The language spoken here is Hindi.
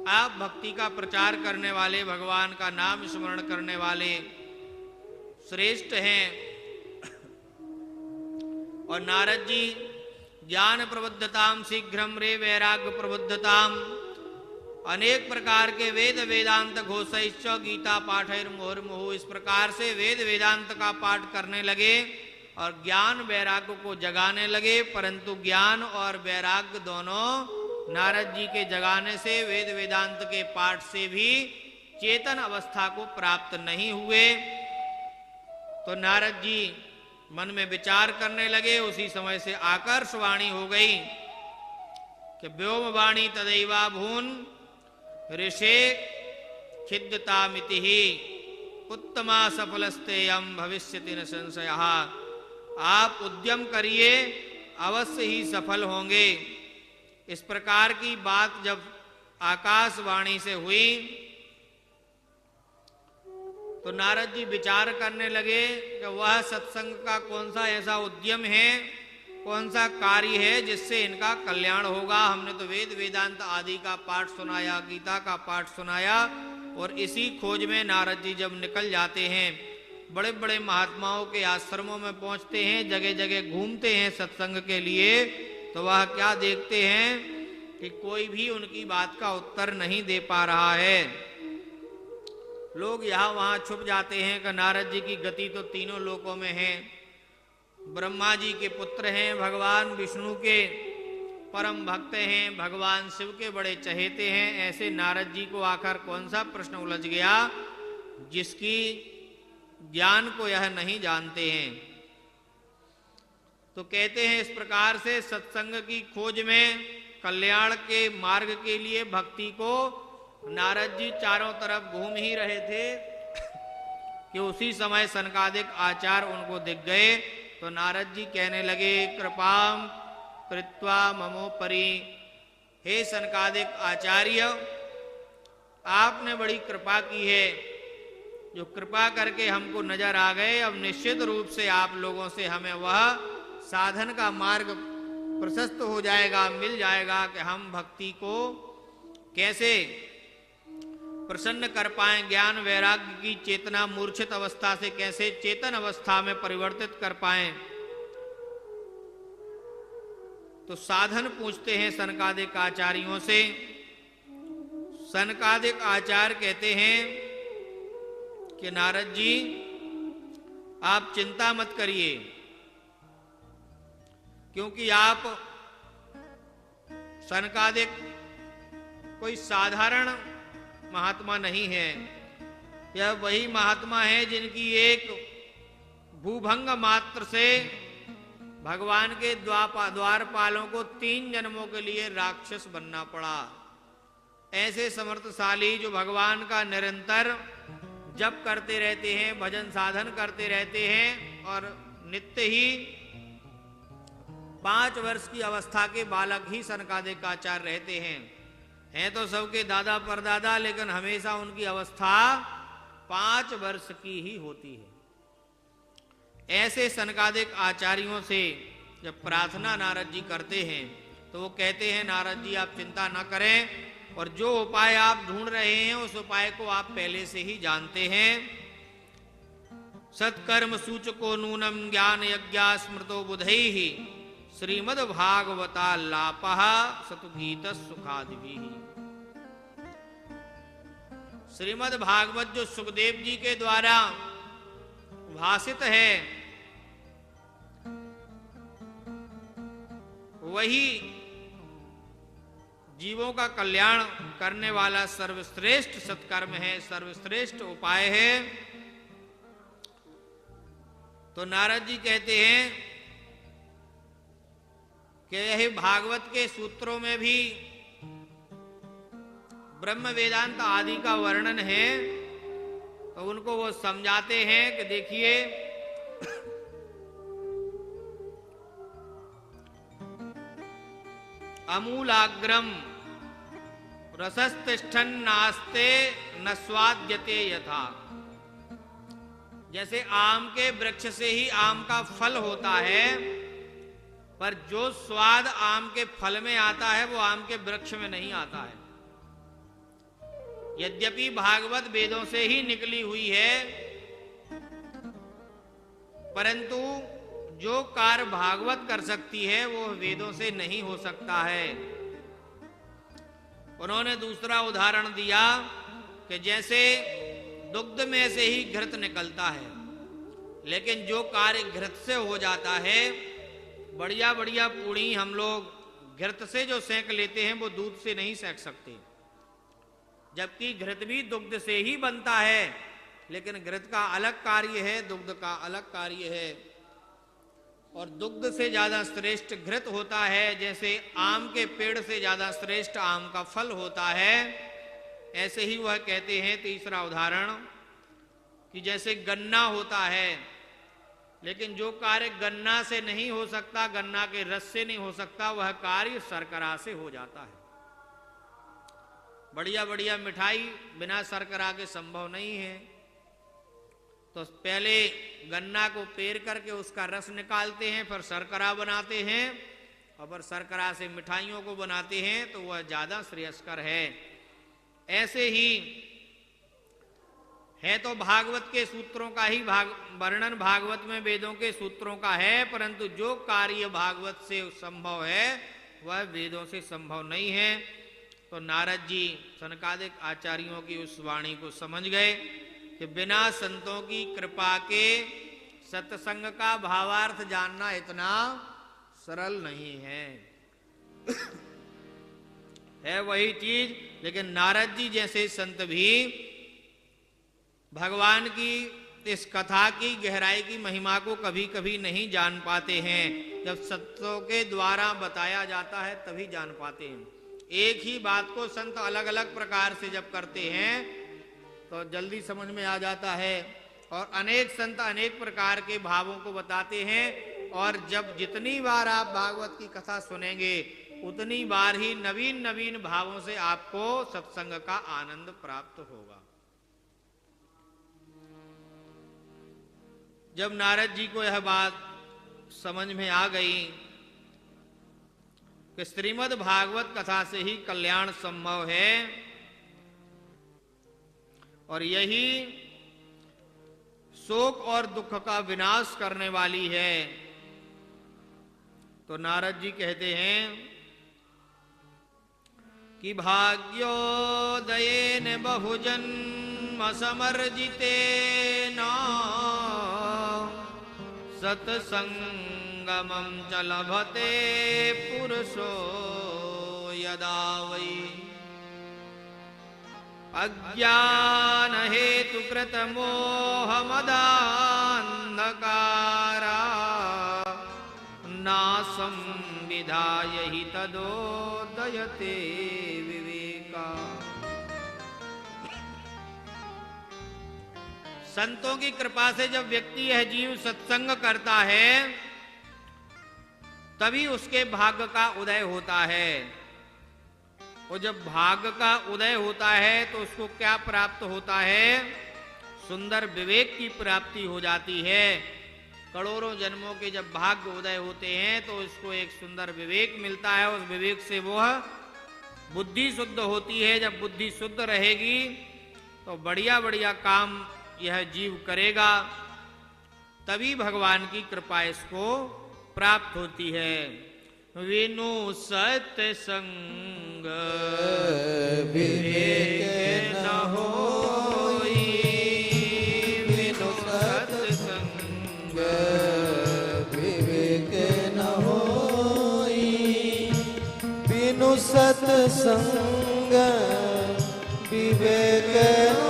आप भक्ति का प्रचार करने वाले, भगवान का नाम स्मरण करने वाले श्रेष्ठ हैं। और नारद जी ज्ञान प्रबुद्धताम शीघ्रम रे वैराग्य प्रबुद्धताम, अनेक प्रकार के वेद वेदांत घोषैश्च गीता पाठैर मुहुर्मुहुः, इस प्रकार से वेद वेदांत का पाठ करने लगे और ज्ञान वैराग्य को जगाने लगे। परंतु ज्ञान और वैराग्य दोनों नारद जी के जगाने से, वेद वेदांत के पाठ से भी चेतन अवस्था को प्राप्त नहीं हुए। तो नारद जी मन में विचार करने लगे। उसी समय से आकर्षवाणी हो गई कि व्योमवाणी तदैवा भून ऋषे खिद्यतामिति ही उत्तमा सफलस्तेयम भविष्यति न संशयः। आप उद्यम करिए, अवश्य ही सफल होंगे। इस प्रकार की बात जब आकाशवाणी से हुई तो नारद जी विचार करने लगे कि वह सत्संग का कौन सा ऐसा उद्यम है, कौन सा कार्य है जिससे इनका कल्याण होगा। हमने तो वेद वेदांत आदि का पाठ सुनाया, गीता का पाठ सुनाया, और इसी खोज में नारद जी जब निकल जाते हैं, बड़े बड़े महात्माओं के आश्रमों में पहुंचते हैं, जगह जगह घूमते हैं सत्संग के लिए, तो वह क्या देखते हैं कि कोई भी उनकी बात का उत्तर नहीं दे पा रहा है। लोग यहाँ वहाँ छुप जाते हैं कि नारद जी की गति तो तीनों लोकों में है। ब्रह्मा जी के पुत्र हैं, भगवान विष्णु के परम भक्त हैं, भगवान शिव के बड़े चहेते हैं। ऐसे नारद जी को आखिर कौन सा प्रश्न उलझ गया जिसकी ज्ञान को यह नहीं जानते हैं। तो कहते हैं इस प्रकार से सत्संग की खोज में, कल्याण के मार्ग के लिए भक्ति को नारद जी चारों तरफ घूम ही रहे थे कि उसी समय सनकादिक आचार्य उनको दिख गए। तो नारद जी कहने लगे, कृपाम कृत्वा ममोपरि, हे सनकादिक आचार्य, आपने बड़ी कृपा की है, जो कृपा करके हमको नजर आ गए। अब निश्चित रूप से आप लोगों से हमें वह साधन का मार्ग प्रशस्त हो जाएगा, मिल जाएगा कि हम भक्ति को कैसे प्रसन्न कर पाएं, ज्ञान वैराग्य की चेतना मूर्छित अवस्था से कैसे चेतन अवस्था में परिवर्तित कर पाएं। तो साधन पूछते हैं सनकादिक आचार्यों से। सनकादिक आचार्य कहते हैं कि नारद जी आप चिंता मत करिए, क्योंकि आप सनकादिक कोई साधारण महात्मा नहीं है। यह वही महात्मा है जिनकी एक भूभंग मात्र से भगवान के द्वारपालों को 3 जन्मों के लिए राक्षस बनना पड़ा। ऐसे समर्थशाली जो भगवान का निरंतर जप करते रहते हैं, भजन साधन करते रहते हैं, और नित्य ही 5 वर्ष की अवस्था के बालक ही सनकादिक आचार्य रहते हैं तो सबके दादा परदादा, लेकिन हमेशा उनकी अवस्था 5 वर्ष की ही होती है। ऐसे सनकादिक आचार्यों से जब प्रार्थना नारद जी करते हैं तो वो कहते हैं, नारद जी आप चिंता न करें, और जो उपाय आप ढूंढ रहे हैं उस उपाय को आप पहले से ही जानते हैं। सत्कर्म सूचको नूनम ज्ञान यज्ञा स्मृतो बुधैहि श्रीमद् भागवता लापः सतुगीत सुखादिभिः। श्रीमद् भागवत जो सुखदेव जी के द्वारा भाषित है, वही जीवों का कल्याण करने वाला सर्वश्रेष्ठ सत्कर्म है, सर्वश्रेष्ठ उपाय है। तो नारद जी कहते हैं कि यह भागवत के सूत्रों में भी ब्रह्म वेदांत आदि का वर्णन है, तो उनको वो समझाते हैं कि देखिए अमूलाग्रम रसस्तिष्ठन् नास्ते न स्वाद्यते यथा। जैसे आम के वृक्ष से ही आम का फल होता है, पर जो स्वाद आम के फल में आता है वो आम के वृक्ष में नहीं आता है। यद्यपि भागवत वेदों से ही निकली हुई है, परंतु जो कार्य भागवत कर सकती है वो वेदों से नहीं हो सकता है। उन्होंने दूसरा उदाहरण दिया कि जैसे दुग्ध में से ही घृत निकलता है, लेकिन जो कार्य घृत से हो जाता है, बढ़िया बढ़िया पूड़ी हम लोग घृत से जो सेंक लेते हैं वो दूध से नहीं सेंक सकते, जबकि घृत भी दुग्ध से ही बनता है, लेकिन घृत का अलग कार्य है, दुग्ध का अलग कार्य है। और दुग्ध से ज्यादा श्रेष्ठ घृत होता है, जैसे आम के पेड़ से ज्यादा श्रेष्ठ आम का फल होता है। ऐसे ही वह कहते हैं तीसरा उदाहरण कि जैसे गन्ना होता है, लेकिन जो कार्य गन्ना से नहीं हो सकता, गन्ना के रस से नहीं हो सकता, वह कार्य शर्करा से हो जाता है। बढ़िया बढ़िया मिठाई बिना शर्करा के संभव नहीं है। तो पहले गन्ना को पेर करके उसका रस निकालते हैं, फिर शर्करा बनाते हैं, और फिर शर्करा से मिठाइयों को बनाते हैं, तो वह ज्यादा श्रेयस्कर है। ऐसे ही है तो भागवत के सूत्रों का ही वर्णन भागवत में वेदों के सूत्रों का है, परंतु जो कार्य भागवत से संभव है वह वेदों से संभव नहीं है। तो नारद जी सनकादिक आचार्यों की उस वाणी को समझ गए कि बिना संतों की कृपा के सत्संग का भावार्थ जानना इतना सरल नहीं है। है वही चीज, लेकिन नारद जी जैसे संत भी भगवान की इस कथा की गहराई की महिमा को कभी कभी नहीं जान पाते हैं। जब संतों के द्वारा बताया जाता है तभी जान पाते हैं। एक ही बात को संत अलग अलग प्रकार से जब करते हैं तो जल्दी समझ में आ जाता है, और अनेक संत अनेक प्रकार के भावों को बताते हैं। और जब जितनी बार आप भागवत की कथा सुनेंगे उतनी बार ही नवीन नवीन भावों से आपको सत्संग का आनंद प्राप्त होगा। जब नारद जी को यह बात समझ में आ गई कि श्रीमद् भागवत कथा से ही कल्याण संभव है और यही शोक और दुख का विनाश करने वाली है, तो नारद जी कहते हैं कि भाग्योदयेन बहुजन्म समर्जितेन सत्संगमं च लभते पुरुषो यदा वै अज्ञान हेतु कृत मोह मदान्धकारा नासं विधाय हि तदोदयते विवेका। संतों की कृपा से जब व्यक्ति यह जीव सत्संग करता है तभी उसके भाग्य का उदय होता है। और जब भाग्य का उदय होता है तो उसको क्या प्राप्त होता है? सुंदर विवेक की प्राप्ति हो जाती है। करोड़ों जन्मों के जब भाग्य उदय होते हैं तो उसको एक सुंदर विवेक मिलता है। उस विवेक से वह बुद्धि शुद्ध होती है। जब बुद्धि शुद्ध रहेगी तो बढ़िया बढ़िया काम यह जीव करेगा, तभी भगवान की कृपा इसको प्राप्त होती है। विनु सत्संग विवेक न होई, विनु सत्संग विवेक न होई, बिनु सत्संग विवेक न